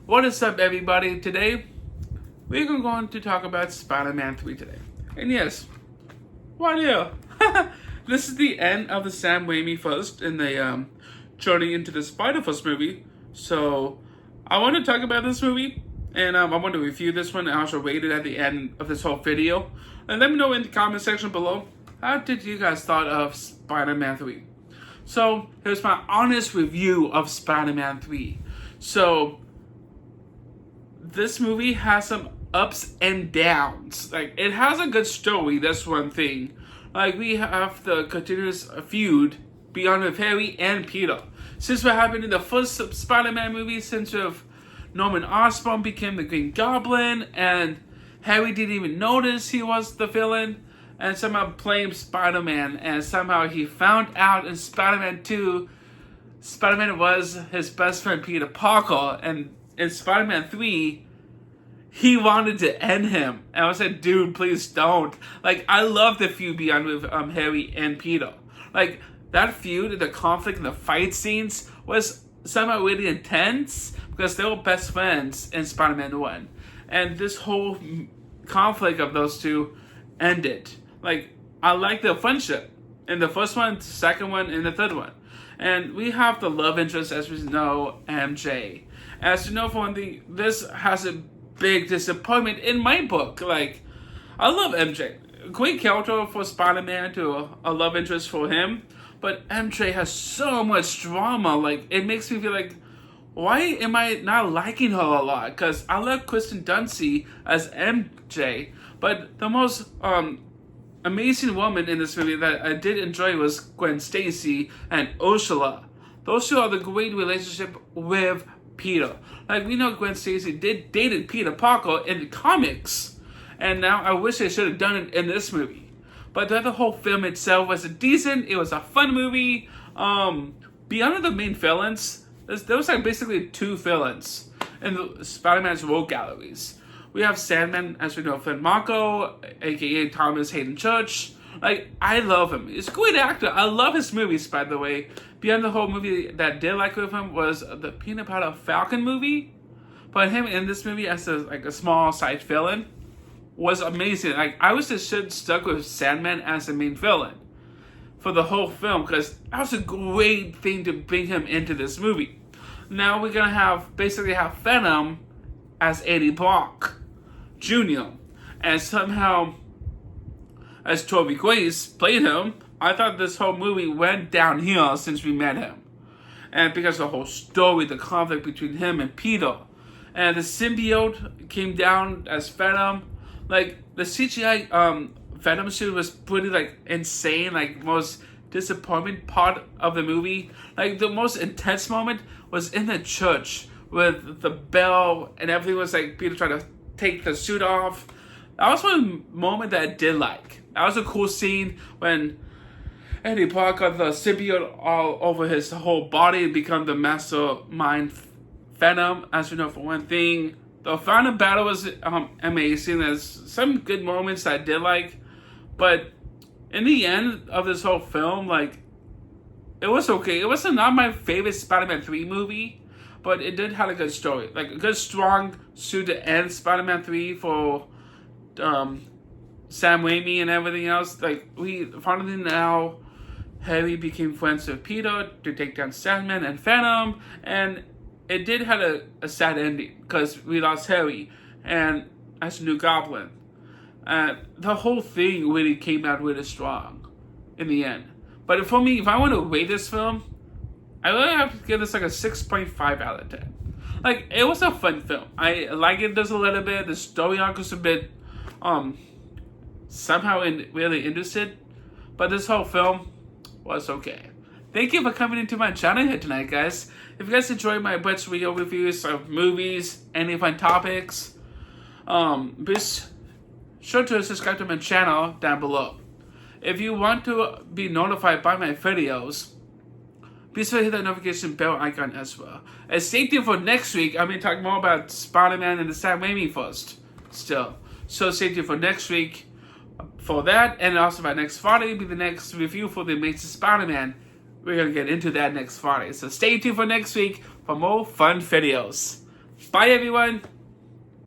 What is up, everybody? Today, we're going to talk about Spider-Man 3 today. And yes, why here? This is the end of the Sam Raimi first in the journey into the Spider-Verse movie. So, I want to talk about this movie, and I want to review this one and also rate it at the end of this whole video. And let me know in the comment section below, how did you guys thought of Spider-Man 3? So, here's my honest review of Spider-Man 3. So, this movie has some ups and downs. Like, it has a good story, that's one thing. Like, we have the continuous feud beyond with Harry and Peter. Since what happened in the first Spider-Man movie, since Norman Osborn became the Green Goblin, and Harry didn't even notice he was the villain, and somehow blamed Spider-Man, and somehow he found out in Spider-Man 2, Spider-Man was his best friend Peter Parker, and in Spider-Man 3, he wanted to end him. And I was like, dude, please don't. Like, I love the feud beyond with Harry and Peter. Like, that feud, the conflict, and the fight scenes was somehow really intense because they were best friends in Spider-Man 1. And this whole conflict of those two ended. Like, I like their friendship in the first one, the second one, and the third one. And we have the love interest, as we know, MJ. As you know, for one thing, this has a big disappointment in my book. Like, I love MJ. Great character for Spider-Man to a love interest for him. But MJ has so much drama. Like, it makes me feel like, why am I not liking her a lot? Because I love Kristen Dunst as MJ. But the most amazing woman in this movie that I did enjoy was Gwen Stacy and Ursula. Those two are the great relationship with Peter. Like, we know Gwen Stacy dated Peter Parker in the comics, and now I wish they should have done it in this movie. But the whole film itself was decent. It was a fun movie. Beyond the main villains, there was like basically two villains in the Spider-Man's rogue galleries. We have Sandman, as we know, Flynn Marco, aka Thomas Hayden Church. Like, I love him. He's a great actor. I love his movies, by the way. Beyond the whole movie that I did like with him was the Peanut Butter Falcon movie. But him in this movie as a small side villain was amazing. Like, I was just stuck with Sandman as the main villain for the whole film, because that was a great thing to bring him into this movie. Now we're gonna have Venom as Eddie Brock Jr. and somehow as Toby Grace played him. I thought this whole movie went downhill since we met him. And because of the whole story, the conflict between him and Peter. And the symbiote came down as Venom. Like, the CGI Venom suit was pretty, like, insane. Like, most disappointment part of the movie. Like, the most intense moment was in the church with the bell and everything was like Peter trying to take the suit off. That was one moment that I did like. That was a cool scene when Eddie Brock got the symbiote all over his whole body and become the mastermind Venom. As we know, for one thing, the final battle was amazing. There's some good moments that I did like, but in the end of this whole film, like, it was okay. It wasn't not my favorite Spider-Man 3 movie, but it did have a good story, like a good strong suit to end Spider-Man 3 for Sam Raimi and everything else. Like, we finally now, Harry became friends with Peter to take down Sandman and Venom, and it did have a sad ending because we lost Harry and as a new Goblin. The whole thing really came out really strong in the end. But for me, if I want to rate this film, I really have to give this like a 6.5 out of 10. Like, it was a fun film. I like it just a little bit. The story arc was a bit somehow really interested, but this whole film was okay. Thank you for coming into my channel here tonight, guys. If you guys enjoy my Butch video reviews of movies, any fun topics, be sure to subscribe to my channel down below. If you want to be notified by my videos, be sure to hit that notification bell icon as well. And stay tuned for next week. I'm going to talk more about Spider-Man and the Sam Raimi first still. So stay tuned for next week for that. And also by next Friday will be the next review for the Amazing Spider-Man. We're going to get into that next Friday. So stay tuned for next week for more fun videos. Bye, everyone.